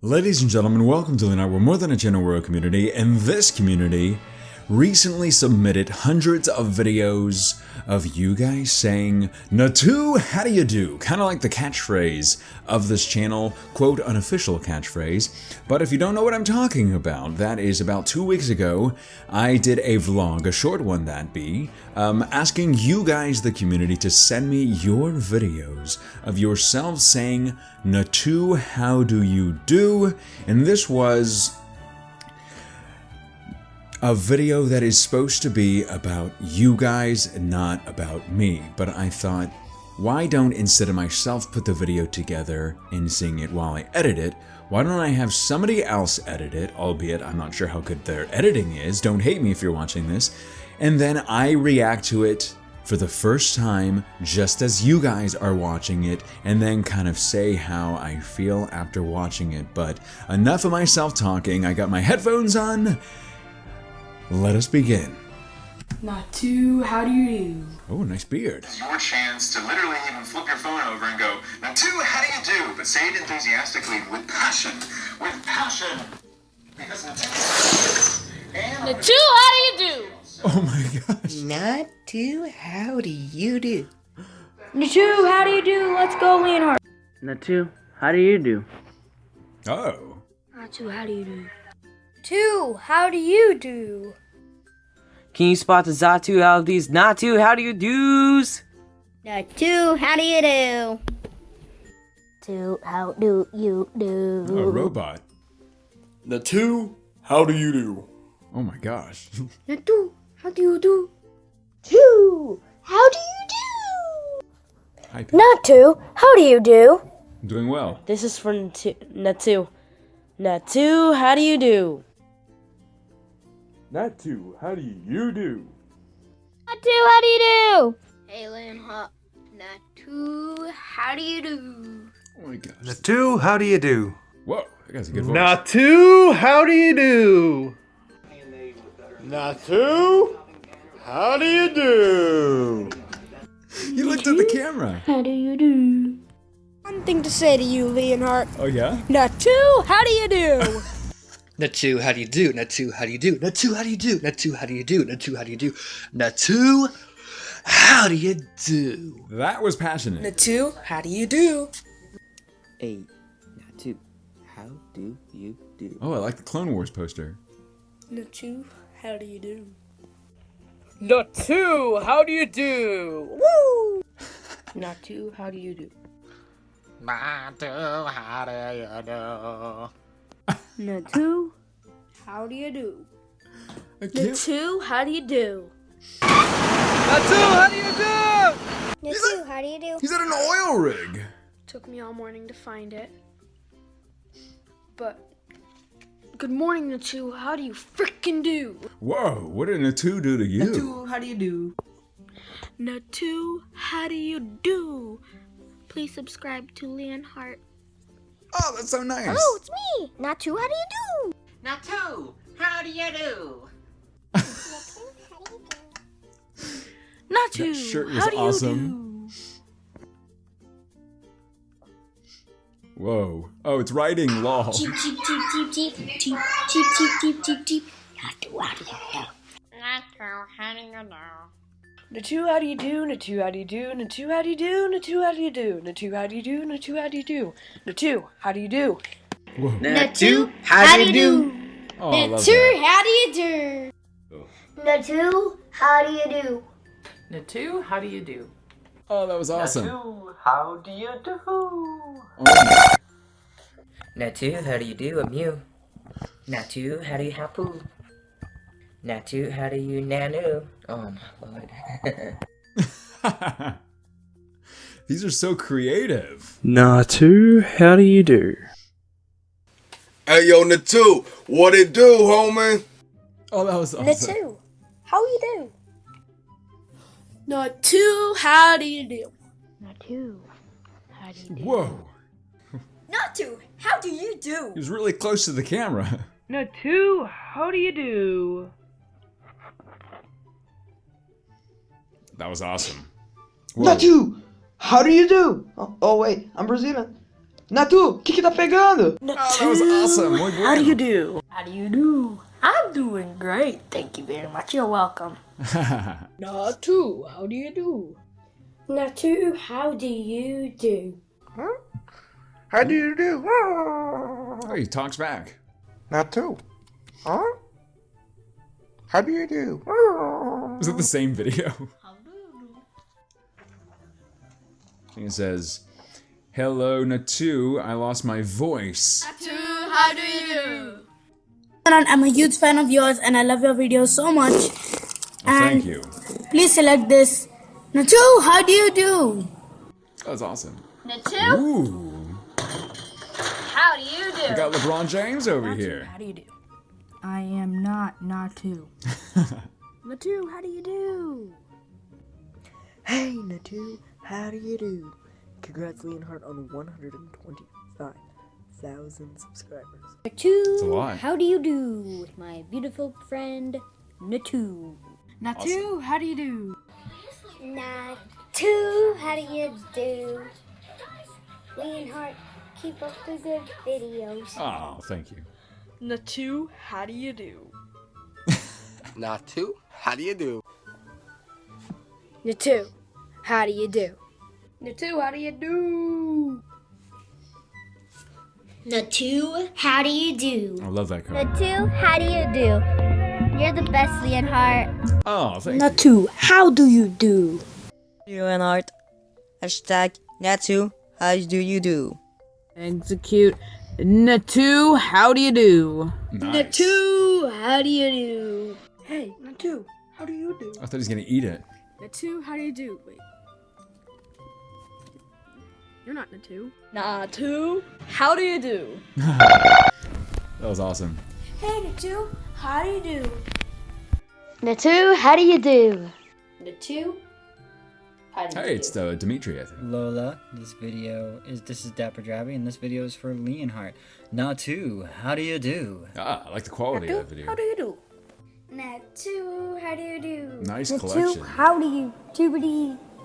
Ladies and gentlemen, welcome to Leonhart. We're more than a channel, we're a community, and this community recently submitted hundreds of videos of you guys saying, Natu, how do you do? Kind of like the catchphrase of this channel, quote, unofficial catchphrase. But if you don't know what I'm talking about, that is about 2 weeks ago, I did a vlog, a short one that be, asking you guys, the community, to send me your videos of yourselves saying, Natu, how do you do? And this was a video that is supposed to be about you guys and not about me. But I thought, why don't, instead of myself put the video together and seeing it while I edit it, why don't I have somebody else edit it, albeit I'm not sure how good their editing is, don't hate me if you're watching this, and then I react to it for the first time just as you guys are watching it, and then kind of say how I feel after watching it. But enough of myself talking, I got my headphones on. Let us begin. Natu, how do you do? Oh, nice beard. It's your chance to literally even flip your phone over and go, Natu, how do you do? But say it enthusiastically, with passion. With passion. Because Natu and Natu, how do you do? Oh my gosh. Natu, how do you do? Natu, how do you do? Let's go, Leonhart. Natu, how do you do? Oh. Natu, how do you do? Natu, how do you do? Can you spot the Zatu out of these Natu, how do you do's? Natu, how do you do? Natu, how do you do? A robot. Natu, how do you do? Oh my gosh. Natu, how do you do? Natu, how do you do? Hi, Pete. Natu, how do you do? Doing well. This is for Natu. Natu, how do you do? Natu, how do you do? Natu, how do you do? Hey, Leonhart. Natu, how do you do? Oh my gosh. Natu, how do you do? Whoa, that guy's a good voice. Natu, how do you do? Natu, how do you do? You looked at the camera. How do you do? One thing to say to you, Leonhart. Oh yeah? Natu, how do you do? Natu, how do you do? Natu, how do you do? Natu, how do you do? Natu, how do you do? Natu, how do you do? Natu, how do you do? That was passionate. Natu, how do you do? Hey, Natu, how do you do? Oh, I like the Clone Wars poster. Natu, how do you do? Natu, how do you do? Woo! Natu, how do you do? Natu, how do you do? Natu, how do you do? I can't. Natu, how do you do? Natu, how do you do? Natu, how do you do? He's at an oil rig. Took me all morning to find it. But, good morning, Natu, how do you frickin' do? Whoa, what did Natu do to you? Natu, how do you do? Natu, how do you do? Please subscribe to Leonhart. Oh, that's so nice. Oh, it's me. Natu, how do you do? Natu, how do you do? Natu, That shirt was how do awesome. you Whoa. Oh, it's writing lol. Cheep, cheep, cheep, cheep, cheep, cheep, cheep, cheep, cheep, cheep, cheep. Natu, how do you do? Natu, how do you do? Natu, how do you do? Natu, how do you do? Natu, how do you do? Natu, how do you do? Natu, how do you do? Natu, how do you do? Natu, how do you do? Whoa. Natu, how do you do? Oh, I love Natu, that. how do you do? Natu, how do you do? Natu, how do you do? Oh, that was awesome. Natu, how do you do? Oh my. Natu, how do you do? I'm you. Natu, how do you hapu? Natu, how do you nanu? Oh my lord. These are so creative. Natu, how do you do? Hey, yo, Natu, what it do, homie? Oh, that was awesome. Natu, how you do? Natu, how do you do? Natu, how do you do? Whoa. Natu, how do you do? He was really close to the camera. Natu, how do you do? That was awesome. Whoa. Natu, how do you do? Oh wait, I'm Brazilian. Natu, o que tá pegando? Oh, that was awesome. Muy bueno. How do you do? How do you do? I'm doing great. Thank you very much. You're welcome. Natu, how do you do? Natu, how do you do? How do you do? Oh, he talks back. Natu. Huh? How do you do? Is it the same video? He says, "Hello, Natu. I lost my voice." I'm a huge fan of yours and I love your videos so much. Well, thank you. Please select this. Natu, how do you do? That was awesome. Natu, Ooh, how do you do? we got LeBron James over here. How do you do? I am not Natu. Natu, how do you do? Hey, Natu, how do you do? Congrats, Leonhart, on 125,000 subscribers. Natu, a lot. how do you do? With my beautiful friend, Natu. Natu, how do you do? Natu, how do you do? Leonhart, keep up the good videos. Oh, thank you. Natu, how do you do? Natu, how do you do? Natu, how do you do? Natu, how do you do? Natu, how do you do? I love that card. Natu, how do you do? You're the best, Leonhart. Oh, thank you. Natu, how do you do? Leonhart. Hashtag Natu, how do you do? Execute. Natu, how do you do? Nice. Natu, how do you do? Hey, Natu, how do you do? I thought he was gonna eat it. Natu, how do you do? Wait. You're not Natu. Natu, how do you do? That was awesome. Hey, Natu, how do you do? Natu, how do you do? Natu, how do you Hey, it's Dimitri, I think. Lola, this is Dapper Drabby, and this video is for Leonhart. Natu, how do you do? Ah, I like the quality of that video. How do you do? Natu, how do you do? Nice Natu, collection. how do you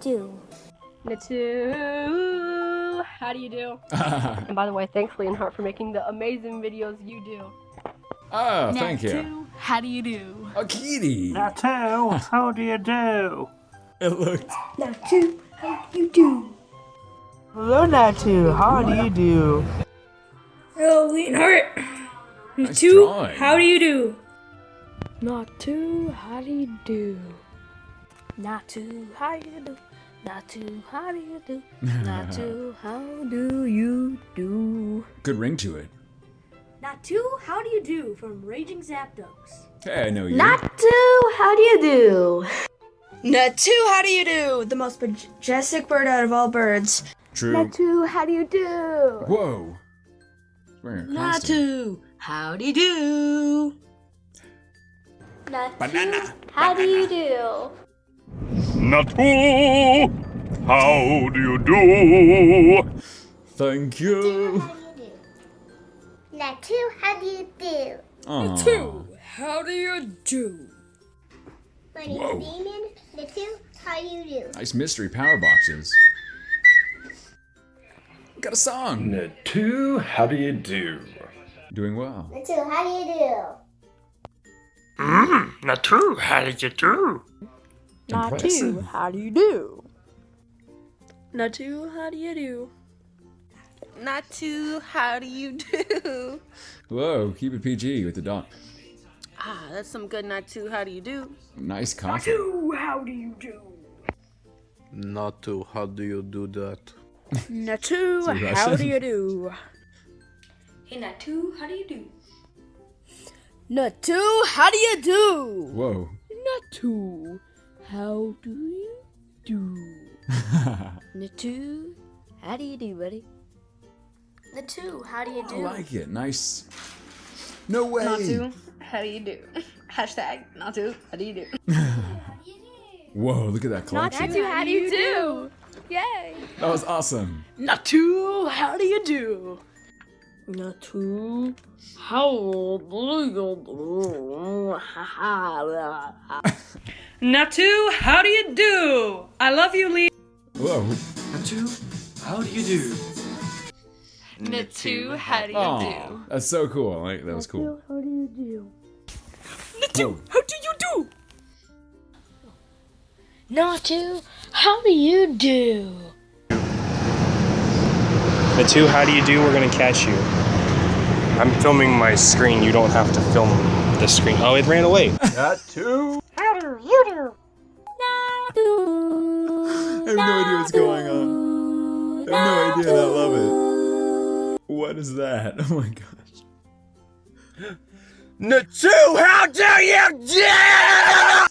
do? Natu, how do you do? And by the way, thanks Leonhart for making the amazing videos you do. Oh, thank you. Natu, how do you do? A kitty. Natu, how do you do? It looked. Natu, how do you do? Hello, Natu, how do you do? Hello, Leonhart. Nice drawing. How do you do? Natu, how do you do? Natu, how do you do? Natu, how do you do? Natu, how do you do? Good ring to it. Natu, how do you do? From Raging Zapdos. Hey, I know you. Natu, how do you do? Natu, how do you do? The most majestic bird out of all birds. True. Natu, how do you do? Whoa. He's wearing a costume. Natu, how do you do? Natu, Banana. how do you do? Natu, how do you do? Thank you. Natu, how do you do? Aw. How do you do? My name Whoa. is Damien. Natu, how do you do? Nice mystery power boxes. Got a song. Natu, how do you do? Doing well. Natu, how do you do? Natu, how did you do? Natu, how do you do? Natu, how do you do? Natu, how do you do? Whoa, keep it PG with the dog. Ah, that's some good Natu, how do you do? Nice coffee. How do you do? Natu, how do you do that? Natu, Is it how do Russian? you do? Hey, Natu, how do you do? Natu, how do you do? Whoa. Natu, how do you do? Natu, how do you do, buddy? Natu, how do you I do? like it. Nice. No way. Natu, how do you do? Hashtag Natu, how do you do? Whoa, look at that collection. Natu, how do you do? Yay! That was awesome. Natu, how do you do? Natu, how do you do? Natu, how do you do? I love you, Lee. Whoa. Natu, how do you do? Natu, how do you Oh, that's so cool. Like, that was cool. How do you do? Natu, how do you do? Natu, how do you do? Natu, how do you do? We're gonna catch you. I'm filming my screen. You don't have to film the screen. Oh, it ran away. Natu. How do you do? I have no idea what's going on. I have no idea, and I love it. What is that? Oh my gosh. Natu, how do you do?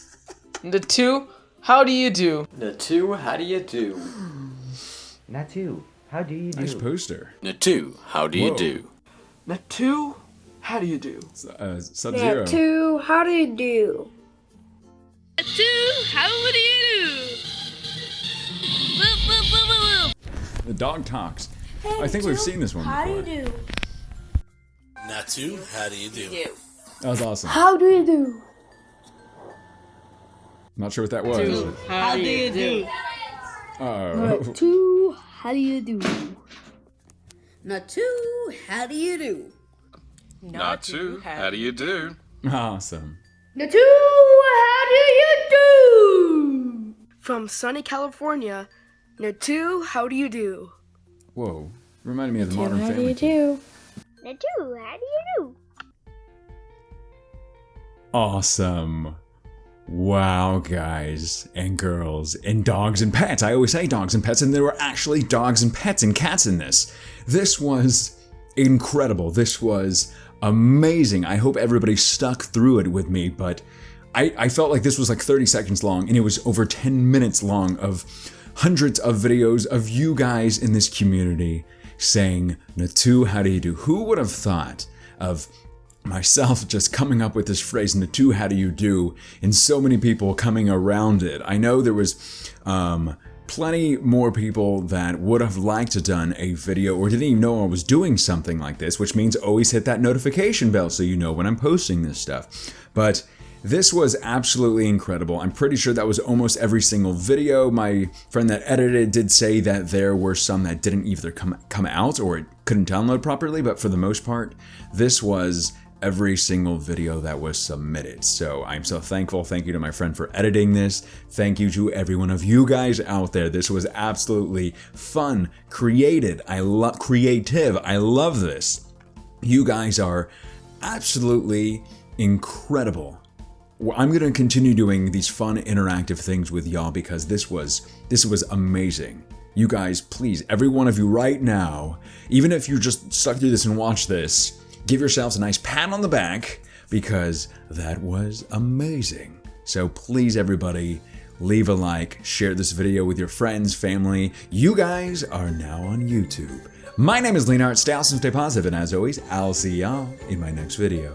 Natu, how do you do? Natu, how do you do? Natu, how do you do? Nice poster. Natu, how do you do? Natu, how do you do? Sub-Zero. Natu, how do you do? Natu, how do you do? The dog talks. I think we've seen this one How before. do you do? Natu, how do you do? That was awesome. How do you do? Not sure what that was. How do you do? Oh. Natu, how do you do? Natu, how do you do? Natu, how do you do? Awesome. Natu, how do you do? From sunny California, Natu, how do you do? Whoa. Reminded me of the Modern How do Family. you do? Natu, how do you do? Awesome. Wow, guys and girls and dogs and pets. I always say dogs and pets, and there were actually dogs and pets and cats in this. This was incredible. This was amazing. I hope everybody stuck through it with me, but I felt like this was like 30 seconds long, and it was over 10 minutes long of hundreds of videos of you guys in this community saying, Natu, how do you do? Who would have thought of myself just coming up with this phrase, Natu, how do you do? And so many people coming around it. I know there was plenty more people that would have liked to done a video or didn't even know I was doing something like this, which means always hit that notification bell so you know when I'm posting this stuff. But this was absolutely incredible. I'm pretty sure that was almost every single video. My friend that edited did say that there were some that didn't either come out or it couldn't download properly, but for the most part, this was every single video that was submitted. So I'm so thankful. Thank you to my friend for editing this. Thank you to every one of you guys out there. This was absolutely fun, creative. I love this. You guys are absolutely incredible. I'm going to continue doing these fun interactive things with y'all because this was amazing. You guys, please, every one of you right now, even if you just stuck through this and watched this, give yourselves a nice pat on the back because that was amazing. So please, everybody, leave a like, share this video with your friends, family. You guys are now on YouTube. My name is Leonhart. Stay awesome, stay positive, and as always, I'll see y'all in my next video.